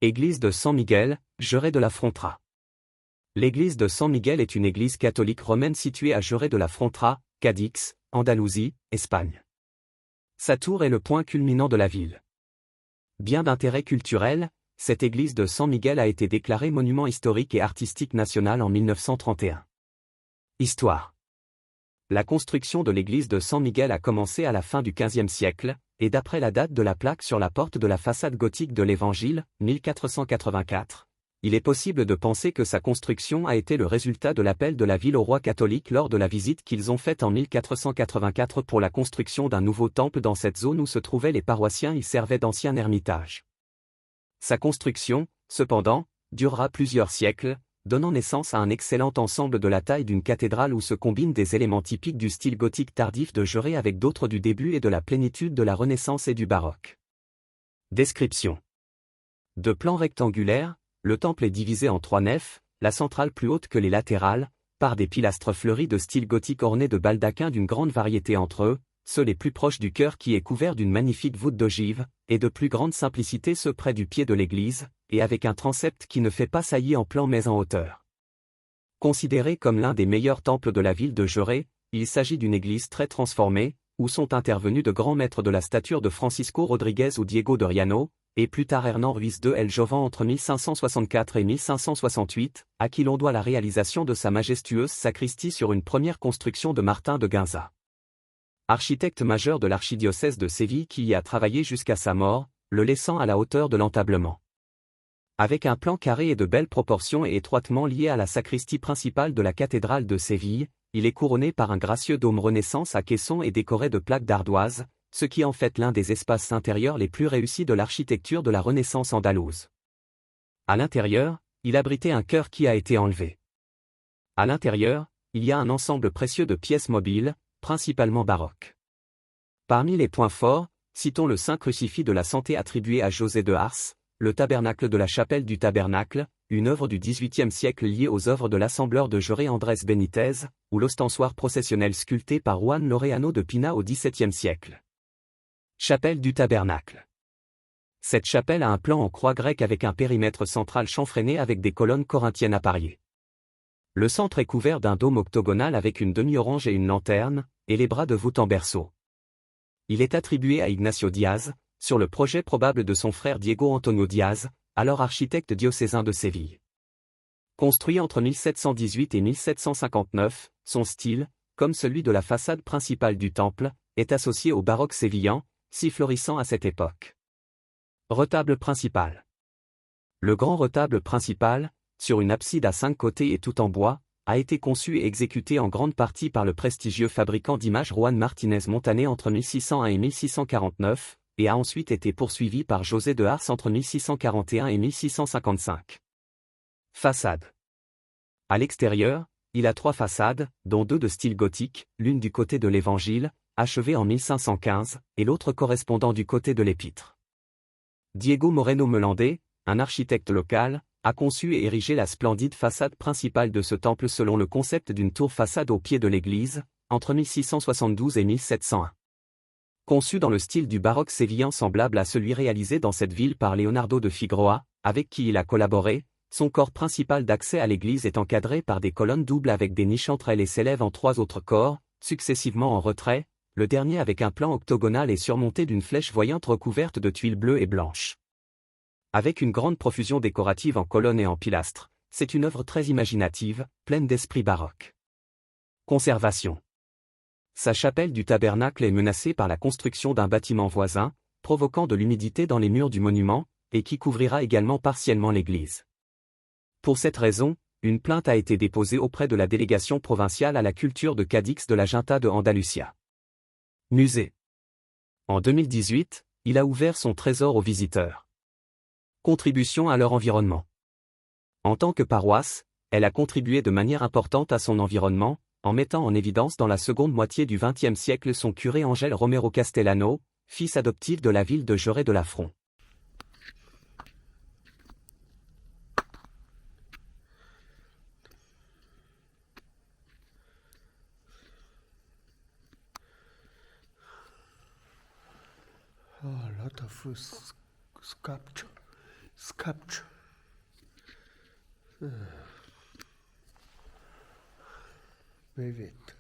Église de San Miguel, Jerez de la Frontera. L'église de San Miguel est une église catholique romaine située à Jerez de la Frontera, Cadix, Andalousie, Espagne. Sa tour est le point culminant de la ville. Bien d'intérêt culturel, cette église de San Miguel a été déclarée monument historique et artistique national en 1931. Histoire. La construction de l'église de San Miguel a commencé à la fin du XVe siècle, et d'après la date de la plaque sur la porte de la façade gothique de l'Évangile, 1484, il est possible de penser que sa construction a été le résultat de l'appel de la ville aux rois catholiques lors de la visite qu'ils ont faite en 1484 pour la construction d'un nouveau temple dans cette zone où se trouvaient les paroissiens y servaient d'anciens ermitages. Sa construction, cependant, durera plusieurs siècles, donnant naissance à un excellent ensemble de la taille d'une cathédrale où se combinent des éléments typiques du style gothique tardif de Jerez avec d'autres du début et de la plénitude de la Renaissance et du baroque. Description. De plan rectangulaire, le temple est divisé en 3 nefs, la centrale plus haute que les latérales, par des pilastres fleuris de style gothique ornés de baldaquins d'une grande variété entre eux, ceux les plus proches du chœur qui est couvert d'une magnifique voûte d'ogive, et de plus grande simplicité ceux près du pied de l'église, et avec un transept qui ne fait pas saillie en plan mais en hauteur. Considéré comme l'un des meilleurs temples de la ville de Jerez, il s'agit d'une église très transformée, où sont intervenus de grands maîtres de la stature de Francisco Rodriguez ou Diego de Riano, et plus tard Hernán Ruiz de El Joven entre 1564 et 1568, à qui l'on doit la réalisation de sa majestueuse sacristie sur une première construction de Martin de Ginza. Architecte majeur de l'archidiocèse de Séville qui y a travaillé jusqu'à sa mort, le laissant à la hauteur de l'entablement. Avec un plan carré et de belles proportions et étroitement lié à la sacristie principale de la cathédrale de Séville, il est couronné par un gracieux dôme Renaissance à caisson et décoré de plaques d'ardoise, ce qui en fait l'un des espaces intérieurs les plus réussis de l'architecture de la Renaissance andalouse. À l'intérieur, il abritait un chœur qui a été enlevé. À l'intérieur, il y a un ensemble précieux de pièces mobiles, principalement baroques. Parmi les points forts, citons le Saint Crucifix de la Santé attribué à José de Ars, le tabernacle de la chapelle du tabernacle, une œuvre du XVIIIe siècle liée aux œuvres de l'assembleur de Jerez Andrés Benítez, ou l'ostensoir processionnel sculpté par Juan Laureano de Pina au XVIIe siècle. Chapelle du tabernacle. Cette chapelle a un plan en croix grecque avec un périmètre central chanfreiné avec des colonnes corinthiennes appariées. Le centre est couvert d'un dôme octogonal avec une demi-orange et une lanterne, et les bras de voûte en berceau. Il est attribué à Ignacio Diaz, sur le projet probable de son frère Diego Antonio Diaz, alors architecte diocésain de Séville. Construit entre 1718 et 1759, son style, comme celui de la façade principale du temple, est associé au baroque sévillan, si florissant à cette époque. Retable principal. Le grand retable principal, sur une abside à 5 côtés et tout en bois, a été conçu et exécuté en grande partie par le prestigieux fabricant d'images Juan Martínez Montané entre 1601 et 1649, et a ensuite été poursuivi par José de Ars entre 1641 et 1655. Façade. À l'extérieur, il a 3 façades, dont 2 de style gothique, l'une du côté de l'Évangile, achevée en 1515, et l'autre correspondant du côté de l'Épître. Diego Moreno Melandé, un architecte local, a conçu et érigé la splendide façade principale de ce temple selon le concept d'une tour façade au pied de l'église, entre 1672 et 1701. Conçu dans le style du baroque sévillan semblable à celui réalisé dans cette ville par Leonardo de Figueroa, avec qui il a collaboré, son corps principal d'accès à l'église est encadré par des colonnes doubles avec des niches entre elles et s'élève en 3 autres corps, successivement en retrait, le dernier avec un plan octogonal et surmonté d'une flèche voyante recouverte de tuiles bleues et blanches. Avec une grande profusion décorative en colonnes et en pilastres, c'est une œuvre très imaginative, pleine d'esprit baroque. Conservation. Sa chapelle du tabernacle est menacée par la construction d'un bâtiment voisin, provoquant de l'humidité dans les murs du monument, et qui couvrira également partiellement l'église. Pour cette raison, une plainte a été déposée auprès de la délégation provinciale à la culture de Cadix de la Junta de Andalusia. Musée. En 2018, il a ouvert son trésor aux visiteurs. Contribution à leur environnement. En tant que paroisse, elle a contribué de manière importante à son environnement, en mettant en évidence dans la seconde moitié du XXe siècle son curé Ángel Romero Castellano, fils adoptif de la ville de Jerez de la Frontera. A lot of sculpture Sculpture. Vivid.